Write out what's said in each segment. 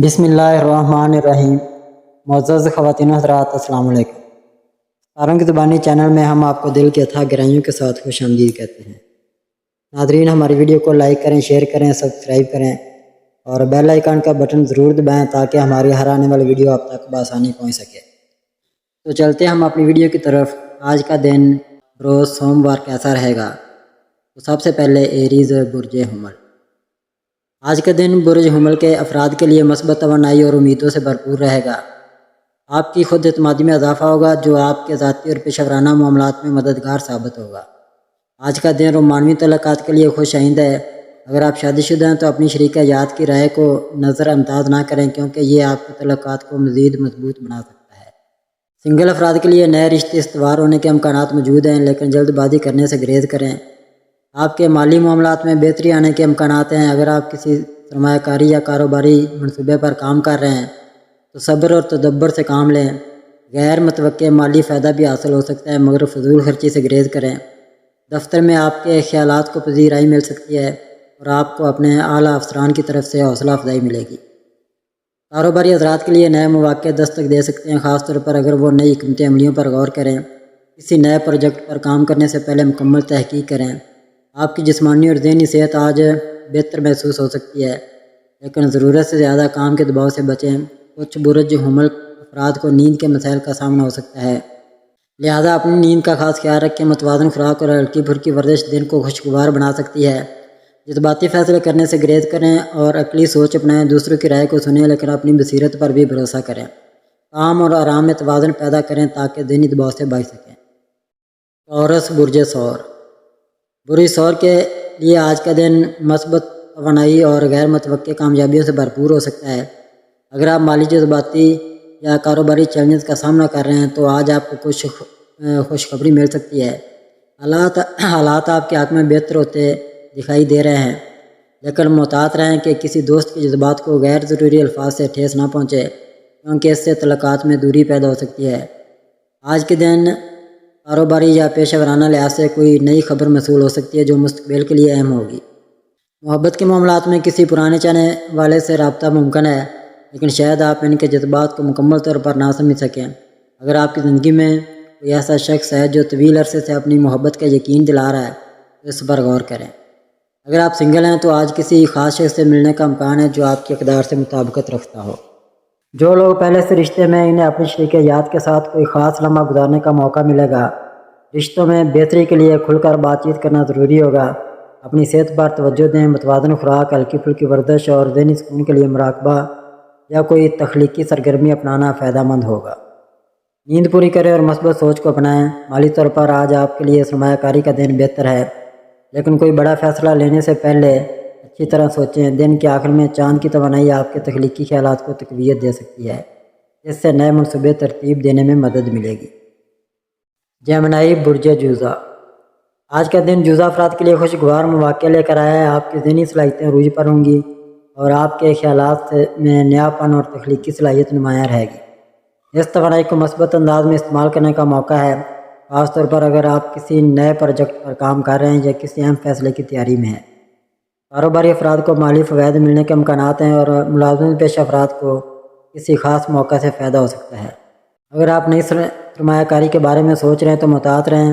بسم اللہ الرحمن الرحیم۔ معزز خواتین و حضرات، السلام علیکم۔ تاروں کی زبانی چینل میں ہم آپ کو دل کی اتھاہ گہرائیوں کے ساتھ خوش آمدید کہتے ہیں۔ ناظرین، ہماری ویڈیو کو لائک کریں، شیئر کریں، سبسکرائب کریں اور بیل آئیکن کا بٹن ضرور دبائیں تاکہ ہماری ہر آنے والی ویڈیو آپ تک بآسانی پہنچ سکے۔ تو چلتے ہیں ہم اپنی ویڈیو کی طرف۔ آج کا دن بروز سوموار کیسا رہے گا؟ تو سب سے پہلے ایریز برج حمل۔ آج کا دن برج حمل کے افراد کے لیے مثبت توانائی اور امیدوں سے بھرپور رہے گا۔ آپ کی خود اعتمادی میں اضافہ ہوگا جو آپ کے ذاتی اور پیشہ ورانہ معاملات میں مددگار ثابت ہوگا۔ آج کا دن رومانوی تعلقات کے لیے خوش آئند ہے۔ اگر آپ شادی شدہ ہیں تو اپنی شریک حیات کی رائے کو نظر انداز نہ کریں کیونکہ یہ آپ کے تعلقات کو مزید مضبوط بنا سکتا ہے۔ سنگل افراد کے لیے نئے رشتے استوار ہونے کے امکانات موجود ہیں، لیکن جلد بازی کرنے سے گریز کریں۔ آپ کے مالی معاملات میں بہتری آنے کے امکانات ہیں۔ اگر آپ کسی سرمایہ کاری یا کاروباری منصوبے پر کام کر رہے ہیں تو صبر اور تدبر سے کام لیں۔ غیر متوقع مالی فائدہ بھی حاصل ہو سکتا ہے مگر فضول خرچی سے گریز کریں۔ دفتر میں آپ کے خیالات کو پذیرائی مل سکتی ہے اور آپ کو اپنے اعلیٰ افسران کی طرف سے حوصلہ افزائی ملے گی۔ کاروباری حضرات کے لیے نئے مواقع دستک دے سکتے ہیں، خاص طور پر اگر وہ نئی حکمت عملیوں پر غور کریں۔ کسی نئے پروجیکٹ پر کام کرنے سے پہلے مکمل تحقیق کریں۔ آپ کی جسمانی اور ذہنی صحت آج بہتر محسوس ہو سکتی ہے، لیکن ضرورت سے زیادہ کام کے دباؤ سے بچیں۔ کچھ برج حمل افراد کو نیند کے مسائل کا سامنا ہو سکتا ہے، لہذا اپنی نیند کا خاص خیال رکھیں۔ متوازن خوراک اور ہلکی پھلکی ورزش دن کو خوشگوار بنا سکتی ہے۔ جذباتی فیصلے کرنے سے گریز کریں اور عقلی سوچ اپنائیں۔ دوسروں کی رائے کو سنیں لیکن اپنی بصیرت پر بھی بھروسہ کریں۔ کام اور آرام میں توازن پیدا کریں تاکہ ذہنی دباؤ سے بچ سکیں۔ ٹورس برج ثور۔ برج ثور کے لیے آج کا دن مثبت توانائی اور غیر متوقع کامیابیوں سے بھرپور ہو سکتا ہے۔ اگر آپ مالی جذباتی یا کاروباری چیلنجز کا سامنا کر رہے ہیں تو آج آپ کو کچھ خوشخبری مل سکتی ہے۔ حالات آپ کے حق میں بہتر ہوتے دکھائی دے رہے ہیں، لیکن محتاط رہیں کہ کسی دوست کے جذبات کو غیر ضروری الفاظ سے ٹھیس نہ پہنچے کیونکہ اس سے تعلقات میں دوری پیدا ہو سکتی ہے۔ آج کے دن کاروباری یا پیشہ ورانہ لحاظ سے کوئی نئی خبر موصول ہو سکتی ہے جو مستقبل کے لیے اہم ہوگی۔ محبت کے معاملات میں کسی پرانے چاہنے والے سے رابطہ ممکن ہے، لیکن شاید آپ ان کے جذبات کو مکمل طور پر نہ سمجھ سکیں۔ اگر آپ کی زندگی میں کوئی ایسا شخص ہے جو طویل عرصے سے اپنی محبت کا یقین دلا رہا ہے تو اس پر غور کریں۔ اگر آپ سنگل ہیں تو آج کسی خاص شخص سے ملنے کا امکان ہے جو آپ کی اقدار سے مطابقت رکھتا ہو۔ جو لوگ پہلے سے رشتے میں انہیں اپنی شریک حیات کے ساتھ کوئی خاص لمحہ گزارنے کا موقع ملے گا۔ رشتوں میں بہتری کے لیے کھل کر بات چیت کرنا ضروری ہوگا۔ اپنی صحت پر توجہ دیں۔ متوازن خوراک، ہلکی پھلکی ورزش اور ذہنی سکون کے لیے مراقبہ یا کوئی تخلیقی سرگرمی اپنانا فائدہ مند ہوگا۔ نیند پوری کریں اور مثبت سوچ کو اپنائیں۔ مالی طور پر آج آپ کے لیے سرمایہ کاری کا دن بہتر ہے، لیکن کوئی بڑا فیصلہ لینے سے پہلے اچھی طرح سوچیں۔ دن کے آخر میں چاند کی توانائی آپ کے تخلیقی خیالات کو تقویت دے سکتی ہے، اس سے نئے منصوبے ترتیب دینے میں مدد ملے گی۔ جیمنائی برج جوزا۔ آج کا دن جوزا افراد کے لیے خوشگوار مواقع لے کر آیا ہے۔ آپ کی ذہنی صلاحیتیں عروج پر ہوں گی اور آپ کے خیالات میں نیاپن اور تخلیقی صلاحیت نمایاں رہے گی۔ اس توانائی کو مثبت انداز میں استعمال کرنے کا موقع ہے، خاص طور پر اگر آپ کسی نئے پروجیکٹ پر کام کر رہے ہیں یا کسی اہم فیصلے کی تیاری میں ہیں۔ کاروباری افراد کو مالی فوائد ملنے کے امکانات ہیں اور ملازمت پیشہ افراد کو کسی خاص موقع سے فائدہ ہو سکتا ہے۔ اگر آپ نئی سرمایہ کاری کے بارے میں سوچ رہے ہیں تو محتاط رہیں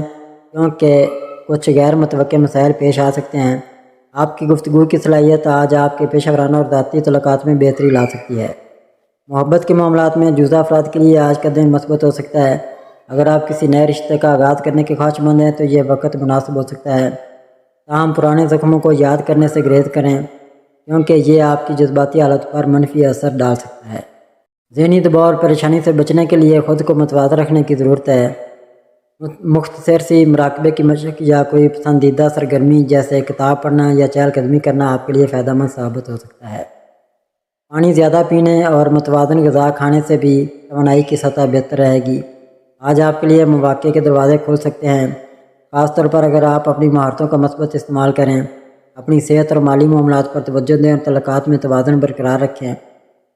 کیونکہ کچھ غیر متوقع مسائل پیش آ سکتے ہیں۔ آپ کی گفتگو کی صلاحیت آج آپ کے پیشہ ورانہ اور ذاتی تعلقات میں بہتری لا سکتی ہے۔ محبت کے معاملات میں جوزا افراد کے لیے آج کا دن مثبت ہو سکتا ہے۔ اگر آپ کسی نئے رشتے کا آغاز کرنے کے خواہش مند ہیں تو یہ وقت مناسب ہو سکتا ہے، تاہم پرانے زخموں کو یاد کرنے سے گریز کریں کیونکہ یہ آپ کی جذباتی حالت پر منفی اثر ڈال سکتا ہے۔ ذہنی دباؤ اور پریشانی سے بچنے کے لیے خود کو متوازن رکھنے کی ضرورت ہے۔ مختصر سی مراقبے کی مشق یا کوئی پسندیدہ سرگرمی جیسے کتاب پڑھنا یا چہل قدمی کرنا آپ کے لیے فائدہ مند ثابت ہو سکتا ہے۔ پانی زیادہ پینے اور متوازن غذا کھانے سے بھی توانائی کی سطح بہتر رہے گی۔ آج آپ کے لیے مواقع کے دروازے کھل سکتے ہیں، خاص طور پر اگر آپ اپنی مہارتوں کا مثبت استعمال کریں۔ اپنی صحت اور مالی معاملات پر توجہ دیں اور تعلقات میں توازن برقرار رکھیں۔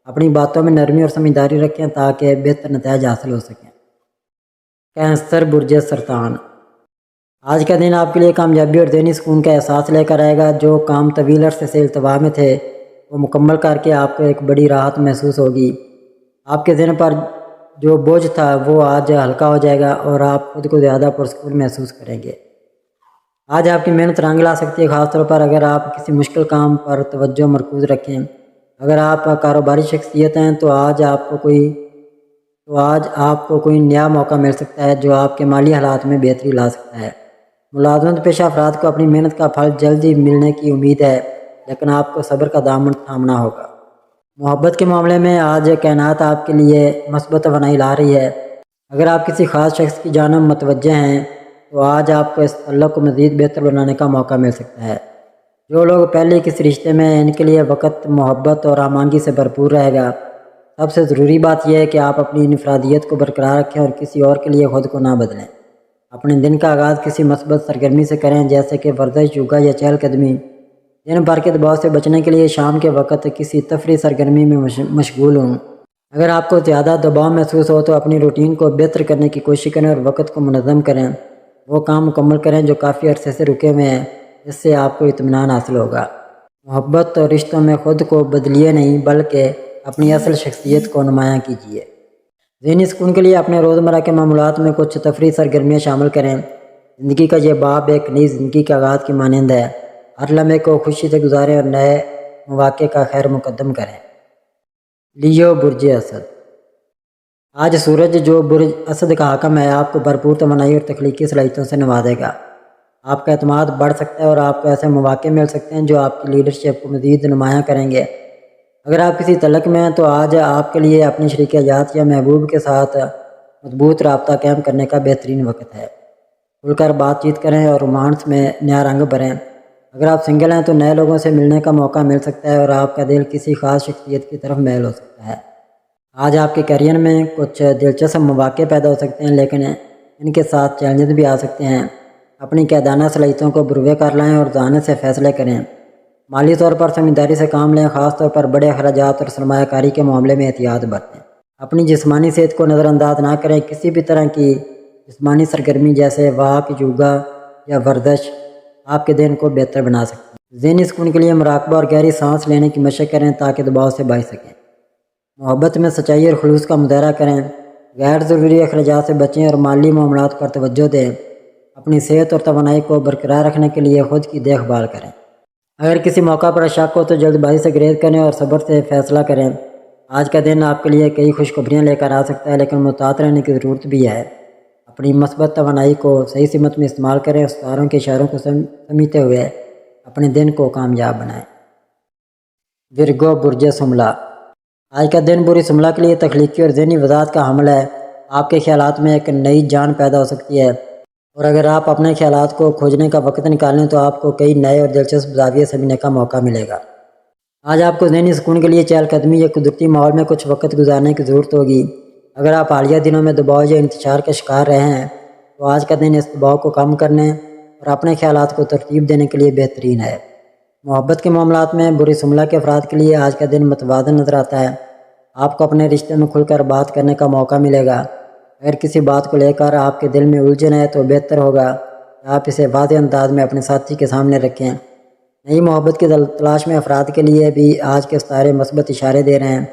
اپنی باتوں میں نرمی اور سمجھداری رکھیں تاکہ بہتر نتائج حاصل ہو سکیں۔ کینسر برج سرطان۔ آج کا دن آپ کے لیے کامیابی اور ذہنی سکون کا احساس لے کر آئے گا۔ جو کام طویل عرصے سے التوا میں تھے وہ مکمل کر کے آپ کو ایک بڑی راحت محسوس ہوگی۔ آپ کے ذہن پر جو بوجھ تھا وہ آج ہلکا ہو جائے گا اور آپ خود کو زیادہ پرسکون محسوس کریں گے۔ آج آپ کی محنت رنگ لا سکتی ہے، خاص طور پر اگر آپ کسی مشکل کام پر توجہ مرکوز رکھیں۔ اگر آپ کاروباری شخصیت ہیں تو آج آپ کو کوئی نیا موقع مل سکتا ہے جو آپ کے مالی حالات میں بہتری لا سکتا ہے۔ ملازمت پیشہ افراد کو اپنی محنت کا پھل جلد ہی ملنے کی امید ہے، لیکن آپ کو صبر کا دامن تھامنا ہوگا۔ محبت کے معاملے میں آج کائنات آپ کے لیے مثبت توانائی لا رہی ہے۔ اگر آپ کسی خاص شخص کی جانب متوجہ ہیں تو آج آپ کو اس تعلق کو مزید بہتر بنانے کا موقع مل سکتا ہے۔ جو لوگ پہلے کسی رشتے میں ہیں ان کے لیے وقت محبت اور آمادگی سے بھرپور رہے گا۔ سب سے ضروری بات یہ ہے کہ آپ اپنی انفرادیت کو برقرار رکھیں اور کسی اور کے لیے خود کو نہ بدلیں۔ اپنے دن کا آغاز کسی مثبت سرگرمی سے کریں، جیسے کہ ورزش، یوگا یا چہل قدمی۔ دن بھر کے دباؤ سے بچنے کے لیے شام کے وقت کسی تفریحی سرگرمی میں مشغول ہوں۔ اگر آپ کو زیادہ دباؤ محسوس ہو تو اپنی روٹین کو بہتر کرنے کی کوشش کریں اور وقت کو منظم کریں۔ وہ کام مکمل کریں جو کافی عرصے سے رکے ہوئے ہیں، اس سے آپ کو اطمینان حاصل ہوگا۔ محبت اور رشتوں میں خود کو بدلیے نہیں بلکہ اپنی اصل شخصیت کو نمایاں کیجیے۔ ذہنی سکون کے لیے اپنے روزمرہ کے معمولات میں کچھ تفریحی سرگرمیاں شامل کریں۔ زندگی کا یہ باب ایک نئی زندگی کے آغاز کی مانند ہے۔ ہر لمحے کو خوشی سے گزاریں اور نئے مواقع کا خیر مقدم کریں۔ لیو، برج اسد۔ آج سورج جو برج اسد کا حاکم ہے آپ کو بھرپور توانائی اور تخلیقی صلاحیتوں سے نوازے گا۔ آپ کا اعتماد بڑھ سکتا ہے اور آپ کو ایسے مواقع مل سکتے ہیں جو آپ کی لیڈرشپ کو مزید نمایاں کریں گے۔ اگر آپ کسی تعلق میں ہیں تو آج آپ کے لیے اپنی شریک حیات یا محبوب کے ساتھ مضبوط رابطہ قائم کرنے کا بہترین وقت ہے۔ کھل کر بات چیت کریں اور رومانس میں نیا رنگ بھریں۔ اگر آپ سنگل ہیں تو نئے لوگوں سے ملنے کا موقع مل سکتا ہے اور آپ کا دل کسی خاص شخصیت کی طرف میل ہو سکتا ہے۔ آج آپ کے کیریئر میں کچھ دلچسپ مواقع پیدا ہو سکتے ہیں، لیکن ان کے ساتھ چیلنجز بھی آ سکتے ہیں۔ اپنی قیادانہ صلاحیتوں کو بروے کر لائیں اور ذہانت سے فیصلے کریں۔ مالی طور پر سمجھداری سے کام لیں، خاص طور پر بڑے اخراجات اور سرمایہ کاری کے معاملے میں احتیاط برتیں۔ اپنی جسمانی صحت کو نظر انداز نہ کریں۔ کسی بھی طرح کی جسمانی سرگرمی جیسے واک، یوگا یا ورزش آپ کے دن کو بہتر بنا سکتی ہے۔ ذہنی سکون کے لیے مراقبہ اور گہری سانس لینے کی مشق کریں تاکہ دباؤ سے بچ سکیں۔ محبت میں سچائی اور خلوص کا مظاہرہ کریں۔ غیر ضروری اخراجات سے بچیں اور مالی معاملات پر توجہ دیں۔ اپنی صحت اور توانائی کو برقرار رکھنے کے لیے خود کی دیکھ بھال کریں۔ اگر کسی موقع پر شک ہو تو جلد بازی سے گریز کریں اور صبر سے فیصلہ کریں۔ آج کا دن آپ کے لیے کئی خوشخبریاں لے کر آ سکتا ہے، لیکن محتاط رہنے کی ضرورت بھی ہے۔ اپنی مثبت توانائی کو صحیح سمت میں استعمال کریں اور ستاروں کے اشاروں کو سمجھتے ہوئے اپنے دن کو کامیاب بنائیں۔ ورگو، برج سملا۔ آج کا دن برج سملا کے لیے تخلیقی اور ذہنی وضاحت کا حامل ہے۔ آپ کے خیالات میں ایک نئی جان پیدا ہو سکتی ہے، اور اگر آپ اپنے خیالات کو کھوجنے کا وقت نکالیں تو آپ کو کئی نئے اور دلچسپ زاویے سمجھنے کا موقع ملے گا۔ آج آپ کو ذہنی سکون کے لیے چہل قدمی یا قدرتی ماحول میں کچھ وقت گزارنے کی ضرورت ہوگی۔ اگر آپ حالیہ دنوں میں دباؤ یا انتشار کا شکار رہے ہیں تو آج کا دن اس دباؤ کو کم کرنے اور اپنے خیالات کو ترتیب دینے کے لیے بہترین ہے۔ محبت کے معاملات میں برج سملا کے افراد کے لیے آج کا دن متوازن نظر آتا ہے۔ آپ کو اپنے رشتے میں کھل کر بات کرنے کا موقع ملے گا۔ اگر کسی بات کو لے کر آپ کے دل میں الجھن ہے تو بہتر ہوگا کہ آپ اسے واضح انداز میں اپنے ساتھی کے سامنے رکھیں۔ نئی محبت کی تلاش میں افراد کے لیے بھی آج کے ستارے مثبت اشارے دے رہے ہیں۔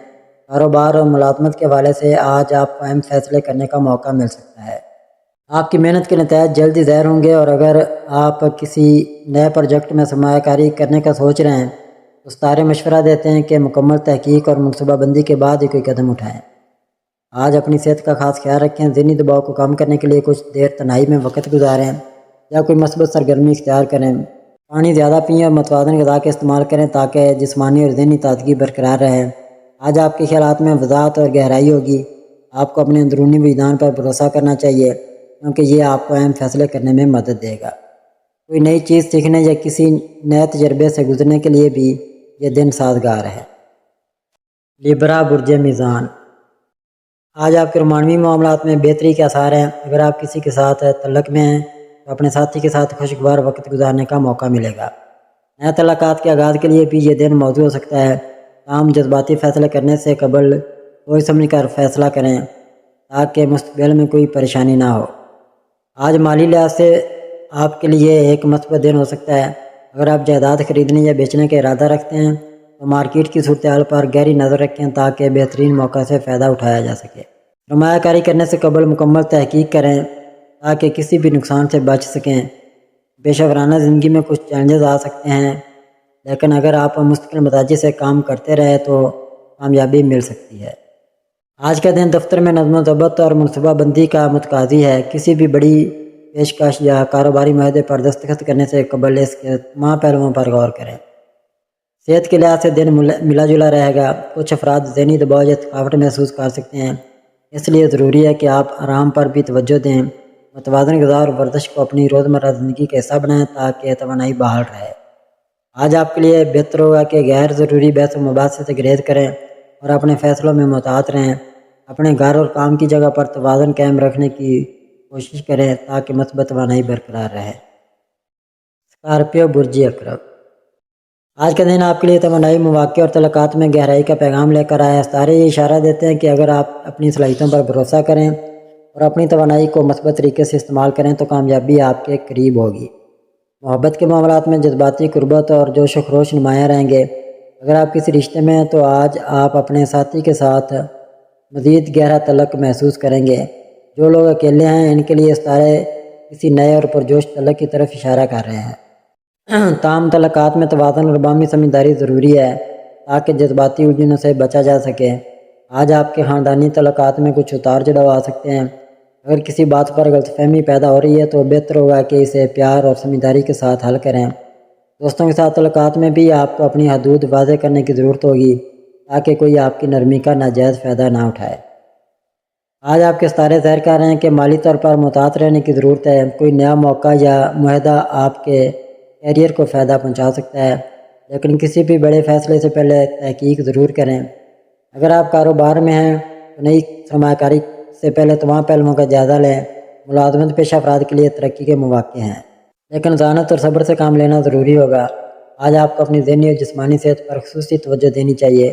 کاروبار اور ملازمت کے حوالے سے آج آپ کو اہم فیصلے کرنے کا موقع مل سکتا ہے۔ آپ کی محنت کے نتائج جلد ہی ظاہر ہوں گے، اور اگر آپ کسی نئے پروجیکٹ میں سرمایہ کاری کرنے کا سوچ رہے ہیں تو ستارے مشورہ دیتے ہیں کہ مکمل تحقیق اور منصوبہ بندی کے بعد ہی کوئی قدم اٹھائیں۔ آج اپنی صحت کا خاص خیال رکھیں۔ ذہنی دباؤ کو کم کرنے کے لیے کچھ دیر تنہائی میں وقت گزاریں یا کوئی مثبت سرگرمی اختیار کریں۔ پانی زیادہ پئیں اور متوازن غذا کا استعمال کریں تاکہ جسمانی اور ذہنی تازگی برقرار رہے۔ آج آپ کے خیالات میں وضاحت اور گہرائی ہوگی۔ آپ کو اپنے اندرونی وجدان پر بھروسہ کرنا چاہیے کیونکہ یہ آپ کو اہم فیصلے کرنے میں مدد دے گا۔ کوئی نئی چیز سیکھنے یا کسی نئے تجربے سے گزرنے کے لیے بھی یہ دن سازگار ہے۔ لیبرا، برج میزان۔ آج آپ کے رومانوی معاملات میں بہتری کے آثار ہیں۔ اگر آپ کسی کے ساتھ تعلق میں ہیں تو اپنے ساتھی کے ساتھ خوشگوار وقت گزارنے کا موقع ملے گا۔ نئے تعلقات کے آغاز کے لیے بھی یہ دن موزوں ہو سکتا ہے۔ تاہم جذباتی فیصلے کرنے سے قبل سوچ سمجھ کر فیصلہ کریں تاکہ مستقبل میں کوئی پریشانی نہ ہو۔ آج مالی لحاظ سے آپ کے لیے ایک مثبت دن ہو سکتا ہے۔ اگر آپ جائیداد خریدنے یا بیچنے کا ارادہ رکھتے ہیں تو مارکیٹ کی صورتحال پر گہری نظر رکھیں تاکہ بہترین موقع سے فائدہ اٹھایا جا سکے۔ سرمایہ کاری کرنے سے قبل مکمل تحقیق کریں تاکہ کسی بھی نقصان سے بچ سکیں۔ پیشہ ورانہ زندگی میں کچھ چیلنجز آ سکتے ہیں، لیکن اگر آپ مستقل مزاجی سے کام کرتے رہے تو کامیابی مل سکتی ہے۔ آج کا دن دفتر میں نظم و ضبط اور منصوبہ بندی کا متقاضی ہے۔ کسی بھی بڑی پیشکش یا کاروباری معاہدے پر دستخط کرنے سے قبل اس کے تمام پہلوؤں پر غور کریں۔ صحت کے لحاظ سے دن ملا جلا رہے گا۔ کچھ افراد ذہنی دباؤ یا تھکاوٹ محسوس کر سکتے ہیں، اس لیے ضروری ہے کہ آپ آرام پر بھی توجہ دیں۔ متوازن غذا اور ورزش کو اپنی روزمرہ زندگی کا حصہ بنائیں تاکہ توانائی بحال رہے۔ آج آپ کے لیے بہتر ہوگا کہ غیر ضروری بحث و مباحثے سے گریز کریں اور اپنے فیصلوں میں محتاط رہیں۔ اپنے گھر اور کام کی جگہ پر توازن قائم رکھنے کی کوشش کریں تاکہ مثبت توانائی برقرار رہے۔ اسکارپیو برج عقرب، آج کا دن آپ کے لیے توانائی، مواقع اور تعلقات میں گہرائی کا پیغام لے کر آیا ہے۔ ستارے یہ اشارہ دیتے ہیں کہ اگر آپ اپنی صلاحیتوں پر بھروسہ کریں اور اپنی توانائی کو مثبت طریقے سے استعمال کریں تو کامیابی آپ کے قریب ہوگی۔ محبت کے معاملات میں جذباتی قربت اور جوش و خروش نمایاں رہیں گے۔ اگر آپ کسی رشتے میں ہیں تو آج آپ اپنے ساتھی کے ساتھ مزید گہرا تعلق محسوس کریں گے۔ جو لوگ اکیلے ہیں ان کے لیے ستارے کسی نئے اور پرجوش تعلق کی طرف اشارہ کر رہے ہیں۔ تام تعلقات میں توازن اور باہمی سمجھداری ضروری ہے تاکہ جذباتی الجھنوں سے بچا جا سکے۔ آج آپ کے خاندانی تعلقات میں کچھ اتار چڑھاؤ آ سکتے ہیں۔ اگر کسی بات پر غلط فہمی پیدا ہو رہی ہے تو بہتر ہوگا کہ اسے پیار اور سمجھداری کے ساتھ حل کریں۔ دوستوں کے ساتھ تعلقات میں بھی آپ کو اپنی حدود واضح کرنے کی ضرورت ہوگی تاکہ کوئی آپ کی نرمی کا ناجائز فائدہ نہ اٹھائے۔ آج آپ کے ستارے ظاہر کر رہے ہیں کہ مالی طور پر محتاط رہنے کی ضرورت ہے۔ کوئی نیا موقع یا معاہدہ آپ کے کیریئر کو فائدہ پہنچا سکتا ہے، لیکن کسی بھی بڑے فیصلے سے پہلے تحقیق ضرور کریں۔ اگر آپ کاروبار میں ہیں تو نئی سرمایہ کاری سے پہلے تمام پہلوؤں کا جائزہ لیں۔ ملازمت پیشہ افراد کے لیے ترقی کے مواقع ہیں، لیکن ذہانت اور صبر سے کام لینا ضروری ہوگا۔ آج آپ کو اپنی ذہنی اور جسمانی صحت پر خصوصی توجہ دینی چاہیے۔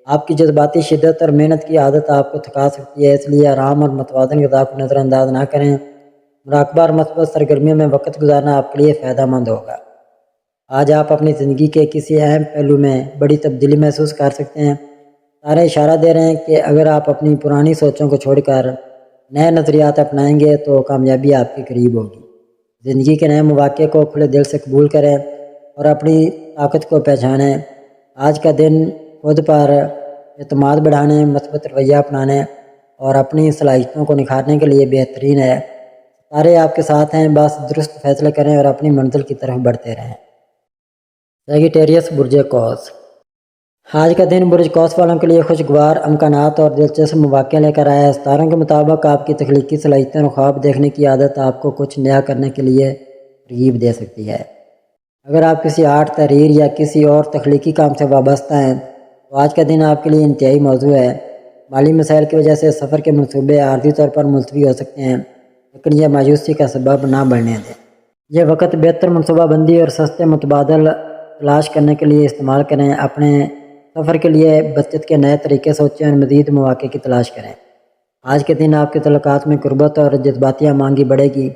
آپ کی جذباتی شدت اور محنت کی عادت آپ کو تھکا سکتی ہے، اس لیے آرام اور متوازن غذا کو نظر انداز نہ کریں۔ مراقبہ اور مثبت سرگرمیوں میں وقت گزارنا آپ کے لیے فائدہ مند ہوگا۔ آج آپ اپنی زندگی کے کسی اہم پہلو میں بڑی تبدیلی محسوس کر سکتے ہیں۔ سارے اشارہ دے رہے ہیں کہ اگر آپ اپنی پرانی سوچوں کو چھوڑ کر نئے نظریات اپنائیں گے تو کامیابی آپ کے قریب ہوگی۔ زندگی کے نئے مواقع کو کھلے دل سے قبول کریں اور اپنی طاقت کو پہچانیں۔ آج کا دن خود پر اعتماد بڑھانے، مثبت رویہ اپنانے اور اپنی صلاحیتوں کو نکھارنے کے لیے بہترین ہے۔ سارے آپ کے ساتھ ہیں، بس درست فیصلے کریں اور اپنی منزل کی طرف بڑھتے رہیں۔ سیگیٹیریس برج قوس، آج کا دن برج قوس والوں کے لیے خوشگوار امکانات اور دلچسپ مواقع لے کر آیا ہے۔ ستاروں کے مطابق آپ کی تخلیقی صلاحیتیں اور خواب دیکھنے کی عادت آپ کو کچھ نیا کرنے کے لیے ترغیب دے سکتی ہے۔ اگر آپ کسی آرٹ، تحریر یا کسی اور تخلیقی کام سے وابستہ ہیں تو آج کا دن آپ کے لیے انتہائی موزوں ہے۔ مالی مسائل کی وجہ سے سفر کے منصوبے عارضی طور پر ملتوی ہو سکتے ہیں، لیکن یہ مایوسی کا سبب نہ بننے دیں۔ یہ وقت بہتر منصوبہ بندی اور سستے متبادل تلاش کرنے کے لیے استعمال کریں۔ اپنے سفر کے لیے بچت کے نئے طریقے سوچیں اور مزید مواقع کی تلاش کریں۔ آج کے دن آپ کے تعلقات میں قربت اور جذباتی ہمانگی بڑھے گی۔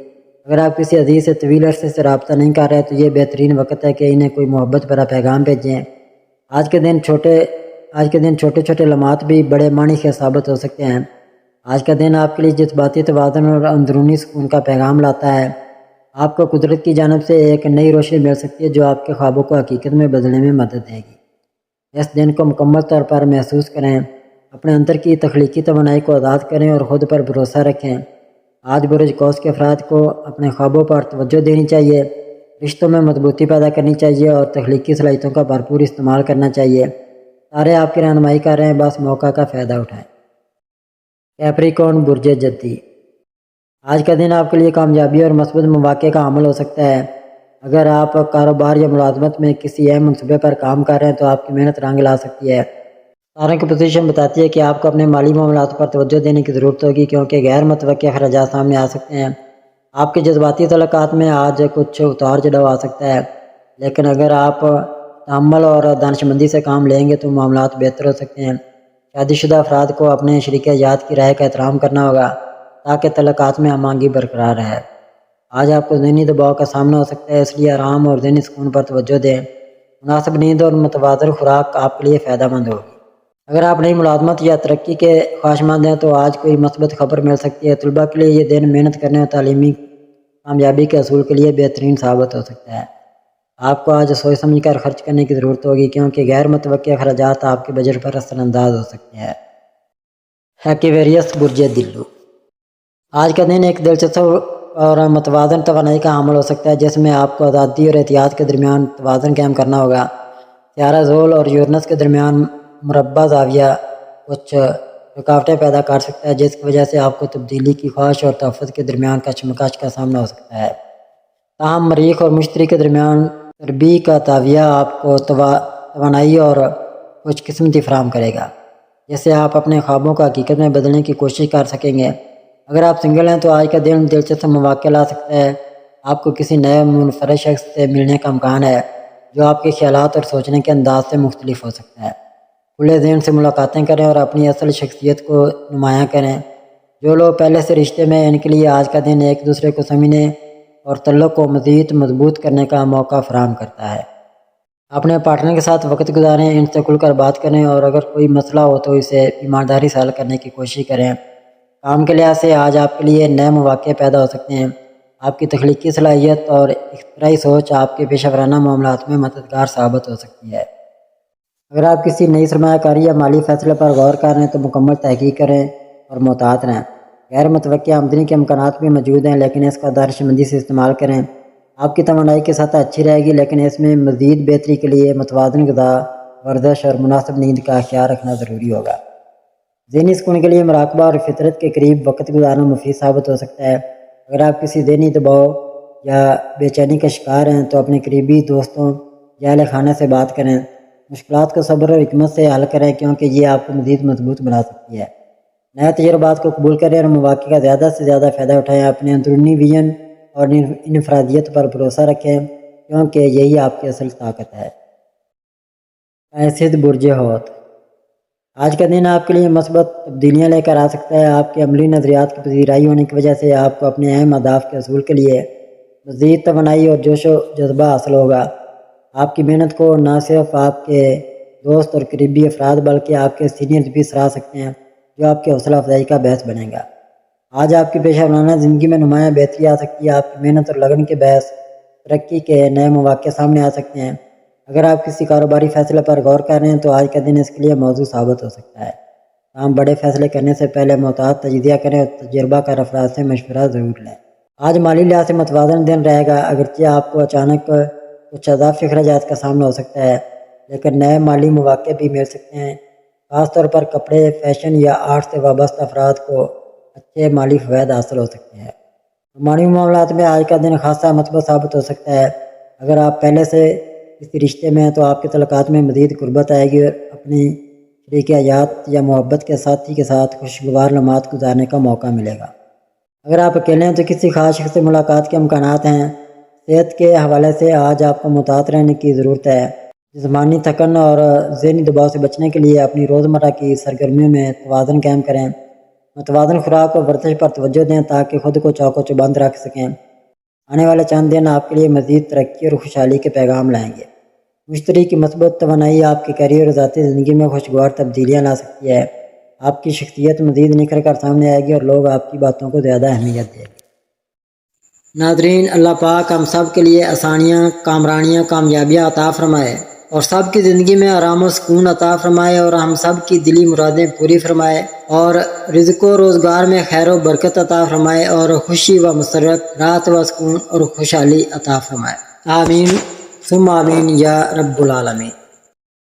اگر آپ کسی عزیز سے طویل عرصے سے رابطہ نہیں کر رہے تو یہ بہترین وقت ہے کہ انہیں کوئی محبت بھرا پیغام بھیجیں۔ آج کے دن چھوٹے چھوٹے لمحات بھی بڑے معنی کے ثابت ہو سکتے ہیں۔ آج کا دن آپ کے لیے جذباتی توازن اور اندرونی سکون کا پیغام لاتا ہے۔ آپ کو قدرت کی جانب سے ایک نئی روشنی مل سکتی ہے جو آپ کے خوابوں کو حقیقت میں بدلنے میں مدد دے گی۔ اس دن کو مکمل طور پر محسوس کریں، اپنے اندر کی تخلیقی توانائی کو آزاد کریں اور خود پر بھروسہ رکھیں۔ آج برج قوس کے افراد کو اپنے خوابوں پر توجہ دینی چاہیے، رشتوں میں مضبوطی پیدا کرنی چاہیے اور تخلیقی صلاحیتوں کا بھرپور استعمال کرنا چاہیے۔ سارے آپ کی رہنمائی کر رہے ہیں، بس موقع کا فائدہ اٹھائیں۔ کیپریکون برج جدی، آج کا دن آپ کے لیے کامیابی اور مثبت مواقع کا حامل ہو سکتا ہے۔ اگر آپ کاروبار یا ملازمت میں کسی اہم منصوبے پر کام کر رہے ہیں تو آپ کی محنت رنگ لا سکتی ہے۔ ستاروں کی پوزیشن بتاتی ہے کہ آپ کو اپنے مالی معاملات پر توجہ دینے کی ضرورت ہوگی کیونکہ غیر متوقع اخراجات سامنے آ سکتے ہیں۔ آپ کے جذباتی تعلقات میں آج کچھ اتار چڑھاؤ آ سکتا ہے، لیکن اگر آپ تحمل اور دانشمندی سے کام لیں گے تو معاملات بہتر ہو سکتے ہیں۔ شادی شدہ افراد کو اپنے شریک حیات کی رائے کا احترام کرنا ہوگا تاکہ تعلقات میں ہم آہنگی برقرار رہے۔ آج آپ کو ذہنی دباؤ کا سامنا ہو سکتا ہے، اس لیے آرام اور ذہنی سکون پر توجہ دیں۔ مناسب نیند اور متوازن خوراک آپ کے لیے فائدہ مند ہوگی۔ اگر آپ نئی ملازمت یا ترقی کے خواہشمند ہیں تو آج کوئی مثبت خبر مل سکتی ہے۔ طلباء کے لیے یہ دن محنت کرنے اور تعلیمی کامیابی کے حصول کے لیے بہترین ثابت ہو سکتا ہے۔ آپ کو آج سوچ سمجھ کر خرچ کرنے کی ضرورت ہوگی کیونکہ غیر متوقع اخراجات آپ کے بجٹ پر اثر انداز ہو سکتے ہیں۔ ایکویریس برج دلو، آج کا دن ایک دلچسپ اور متوازن توانائی کا حامل ہو سکتا ہے جس میں آپ کو آزادی اور احتیاط کے درمیان توازن قائم کرنا ہوگا۔ سیارہ زحل اور یورینس کے درمیان مربع زاویہ کچھ رکاوٹیں پیدا کر سکتا ہے جس کی وجہ سے آپ کو تبدیلی کی خواہش اور تحفظ کے درمیان کشمکش کا سامنا ہو سکتا ہے۔ تاہم مریخ اور مشتری کے درمیان تربیع کا تاویہ آپ کو توانائی اور خوش قسمتی فراہم کرے گا جس سے آپ اپنے خوابوں کو حقیقت میں بدلنے کی کوشش کر سکیں گے۔ اگر آپ سنگل ہیں تو آج کا دن دلچسپ مواقع لا سکتا ہے۔ آپ کو کسی نئے منفرد شخص سے ملنے کا امکان ہے جو آپ کے خیالات اور سوچنے کے انداز سے مختلف ہو سکتا ہے۔ کھلے ذہن سے ملاقاتیں کریں اور اپنی اصل شخصیت کو نمایاں کریں۔ جو لوگ پہلے سے رشتے میں ہیں ان کے لیے آج کا دن ایک دوسرے کو سمجھنے اور تعلق کو مزید مضبوط کرنے کا موقع فراہم کرتا ہے۔ اپنے پارٹنر کے ساتھ وقت گزاریں، ان سے کھل کر بات کریں اور اگر کوئی مسئلہ ہو تو اسے ایمانداری سے حل کرنے کی کوشش کریں۔ کام کے لحاظ سے آج آپ کے لیے نئے مواقع پیدا ہو سکتے ہیں۔ آپ کی تخلیقی صلاحیت اور اختراعی سوچ آپ کے پیشہ ورانہ معاملات میں مددگار ثابت ہو سکتی ہے۔ اگر آپ کسی نئی سرمایہ کاری یا مالی فیصلے پر غور کر رہے ہیں تو مکمل تحقیق کریں اور محتاط رہیں۔ غیر متوقع آمدنی کے امکانات بھی موجود ہیں لیکن اس کا دانش مندی سے استعمال کریں۔ آپ کی توانائی کی سطح اچھی رہے گی لیکن اس میں مزید بہتری کے لیے متوازن غذا، ورزش اور مناسب نیند کا خیال رکھنا ضروری ہوگا۔ ذہنی سکون کے لیے مراقبہ اور فطرت کے قریب وقت گزارنا مفید ثابت ہو سکتا ہے۔ اگر آپ کسی ذہنی دباؤ یا بے چینی کا شکار ہیں تو اپنے قریبی دوستوں یا اہل خانہ سے بات کریں۔ مشکلات کو صبر اور حکمت سے حل کریں کیونکہ یہ آپ کو مزید مضبوط بنا سکتی ہے۔ نئے تجربات کو قبول کریں اور مواقع کا زیادہ سے زیادہ فائدہ اٹھائیں۔ اپنے اندرونی ویژن اور انفرادیت پر بھروسہ رکھیں کیونکہ یہی آپ کی اصل طاقت ہے۔ اسد برج حوت، آج کا دن آپ کے لیے مثبت تبدیلیاں لے کر آ سکتا ہے۔ آپ کے عملی نظریات کی پذیرائی ہونے کی وجہ سے آپ کو اپنے اہم اہداف کے حصول کے لیے مزید توانائی اور جوش و جذبہ حاصل ہوگا۔ آپ کی محنت کو نہ صرف آپ کے دوست اور قریبی افراد بلکہ آپ کے سینئرز بھی سراہ سکتے ہیں جو آپ کی حوصلہ افزائی کا باعث بنے گا۔ آج آپ کی پیشہ ورانہ زندگی میں نمایاں بہتری آ سکتی ہے۔ آپ کی محنت اور لگن کے باعث ترقی کے نئے مواقع سامنے آ سکتے ہیں۔ اگر آپ کسی کاروباری فیصلے پر غور کر رہے ہیں تو آج کا دن اس کے لیے موضوع ثابت ہو سکتا ہے۔ تاہم بڑے فیصلے کرنے سے پہلے محتاط تجزیہ کریں اور تجربہ کار افراد سے مشورہ ضرور لیں۔ آج مالی لحاظ سے متوازن دن رہے گا، اگرچہ آپ کو اچانک کچھ اضافی اخراجات کا سامنا ہو سکتا ہے لیکن نئے مالی مواقع بھی مل سکتے ہیں۔ خاص طور پر کپڑے، فیشن یا آرٹ سے وابستہ افراد کو اچھے مالی فوائد حاصل ہو سکتے ہیں۔ رومانی معاملات میں آج کا دن خاصا مثبت ثابت ہو سکتا ہے۔ اگر آپ پہلے سے کسی رشتے میں ہیں تو آپ کے تعلقات میں مزید قربت آئے گی اور اپنی شریک حیات یا محبت کے ساتھی کے ساتھ خوشگوار لمحات گزارنے کا موقع ملے گا۔ اگر آپ اکیلے ہیں تو کسی خاص شخص سے ملاقات کے امکانات ہیں۔ صحت کے حوالے سے آج آپ کو محتاط رہنے کی ضرورت ہے۔ جسمانی تھکن اور ذہنی دباؤ سے بچنے کے لیے اپنی روزمرہ کی سرگرمیوں میں توازن قائم کریں۔ متوازن خوراک اور ورزش پر توجہ دیں تاکہ خود کو چاق و چوبند رکھ سکیں۔ آنے والے چند دن آپ کے لیے مزید ترقی اور خوشحالی کے پیغام لائیں گے۔ مشتری کی مثبت توانائی آپ کے کیریئر اور ذاتی زندگی میں خوشگوار تبدیلیاں لا سکتی ہے۔ آپ کی شخصیت مزید نکھر کر سامنے آئے گی اور لوگ آپ کی باتوں کو زیادہ اہمیت دیں گے۔ ناظرین، اللہ پاک ہم سب کے لیے آسانیاں، کامرانیاں، کامیابیاں عطا فرمائے اور سب کی زندگی میں آرام و سکون عطا فرمائے اور ہم سب کی دلی مرادیں پوری فرمائے اور رزق و روزگار میں خیر و برکت عطا فرمائے اور خوشی و مسرت، راحت و سکون اور خوشحالی عطا فرمائے۔ آمین ثم آمین یا رب العالمین۔